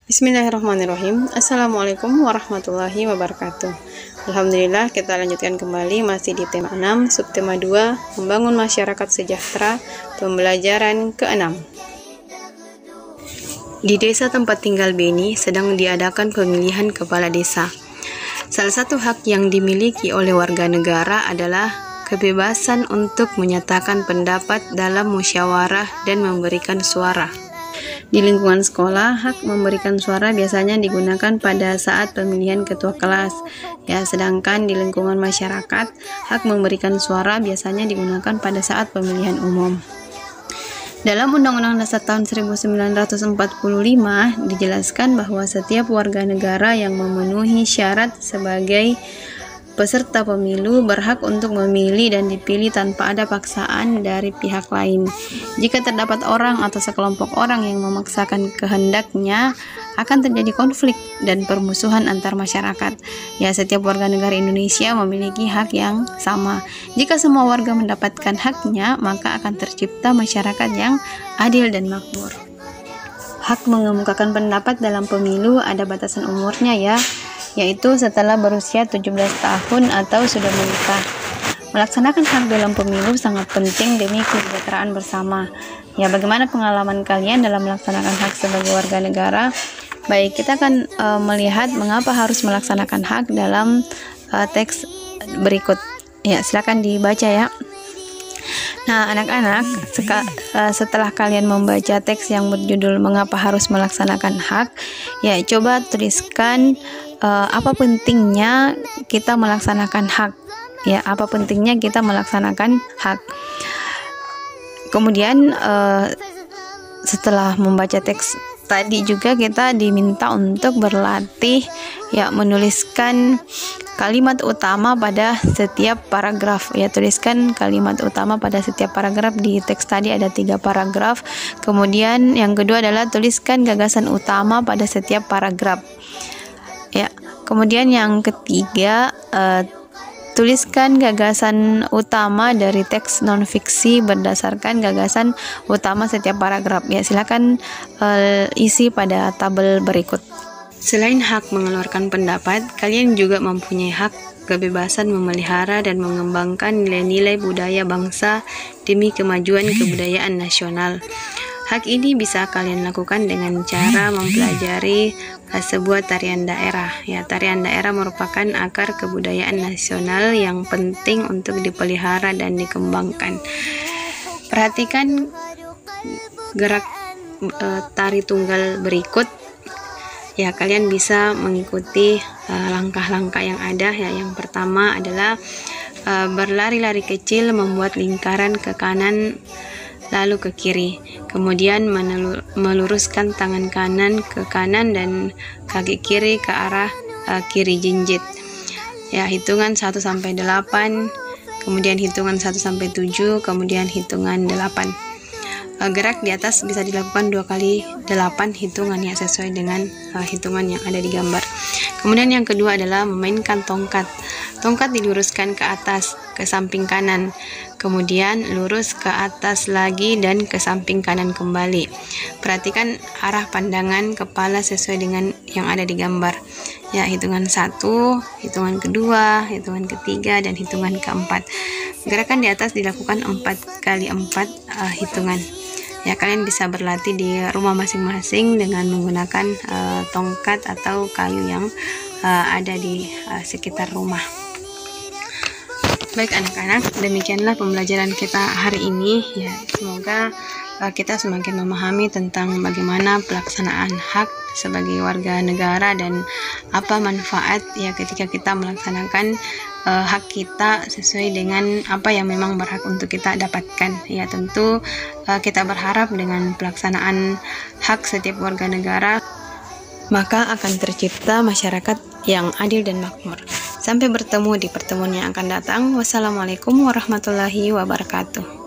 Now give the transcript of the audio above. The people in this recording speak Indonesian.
Bismillahirrahmanirrahim. Assalamualaikum warahmatullahi wabarakatuh. Alhamdulillah, kita lanjutkan kembali masih di tema 6, subtema 2, membangun masyarakat sejahtera, pembelajaran ke-6. Di desa tempat tinggal Beni sedang diadakan pemilihan kepala desa. Salah satu hak yang dimiliki oleh warga negara adalah kebebasan untuk menyatakan pendapat dalam musyawarah dan memberikan suara. Di lingkungan sekolah, hak memberikan suara biasanya digunakan pada saat pemilihan ketua kelas. Sedangkan di lingkungan masyarakat, hak memberikan suara biasanya digunakan pada saat pemilihan umum. Dalam Undang-Undang Dasar tahun 1945 dijelaskan bahwa setiap warga negara yang memenuhi syarat sebagai peserta pemilu berhak untuk memilih dan dipilih tanpa ada paksaan dari pihak lain. Jika terdapat orang atau sekelompok orang yang memaksakan kehendaknya, akan terjadi konflik dan permusuhan antar masyarakat. Setiap warga negara Indonesia memiliki hak yang sama. Jika semua warga mendapatkan haknya, maka akan tercipta masyarakat yang adil dan makmur. Hak mengemukakan pendapat dalam pemilu ada batasan umurnya yaitu setelah berusia 17 tahun atau sudah menikah. Melaksanakan hak dalam pemilu sangat penting demi kesejahteraan bersama. Bagaimana pengalaman kalian dalam melaksanakan hak sebagai warga negara? Baik, kita akan melihat mengapa harus melaksanakan hak dalam teks berikut. Silakan dibaca ya. Nah, anak-anak, setelah kalian membaca teks yang berjudul "Mengapa harus melaksanakan hak", coba tuliskan apa pentingnya kita melaksanakan hak. Apa pentingnya kita melaksanakan hak. Kemudian setelah membaca teks tadi juga kita diminta untuk berlatih menuliskan kalimat utama pada setiap paragraf. Tuliskan kalimat utama pada setiap paragraf. Di teks tadi ada 3 paragraf. Kemudian yang kedua adalah tuliskan gagasan utama pada setiap paragraf. Kemudian yang ketiga, tuliskan gagasan utama dari teks non-fiksi berdasarkan gagasan utama setiap paragraf. Silakan isi pada tabel berikut. Selain hak mengeluarkan pendapat, kalian juga mempunyai hak kebebasan memelihara dan mengembangkan nilai-nilai budaya bangsa demi kemajuan kebudayaan nasional. Hak ini bisa kalian lakukan dengan cara mempelajari sebuah tarian daerah. Tarian daerah merupakan akar kebudayaan nasional yang penting untuk dipelihara dan dikembangkan. Perhatikan gerak tari tunggal berikut. Kalian bisa mengikuti langkah-langkah yang ada. Yang pertama adalah berlari-lari kecil membuat lingkaran ke kanan lalu ke kiri, kemudian meluruskan tangan kanan ke kanan dan kaki kiri ke arah kiri jinjit. Hitungan 1 sampai 8, kemudian hitungan 1 sampai 7, kemudian hitungan 8. Gerak di atas bisa dilakukan 2 kali 8 hitungan sesuai dengan hitungan yang ada di gambar. Kemudian yang kedua adalah memainkan tongkat. Tongkat diluruskan ke atas, ke samping kanan, kemudian lurus ke atas lagi dan ke samping kanan kembali. Perhatikan arah pandangan kepala sesuai dengan yang ada di gambar. Hitungan 1, hitungan kedua, hitungan ketiga, dan hitungan keempat. Gerakan di atas dilakukan 4 kali 4 hitungan. Kalian bisa berlatih di rumah masing-masing dengan menggunakan tongkat atau kayu yang ada di sekitar rumah. Baik anak-anak, demikianlah pembelajaran kita hari ini. Semoga kita semakin memahami tentang bagaimana pelaksanaan hak sebagai warga negara dan apa manfaat ketika kita melaksanakan hak kita sesuai dengan apa yang memang berhak untuk kita dapatkan. Tentu kita berharap dengan pelaksanaan hak setiap warga negara maka akan tercipta masyarakat yang adil dan makmur. Sampai bertemu di pertemuan yang akan datang. Wassalamualaikum warahmatullahi wabarakatuh.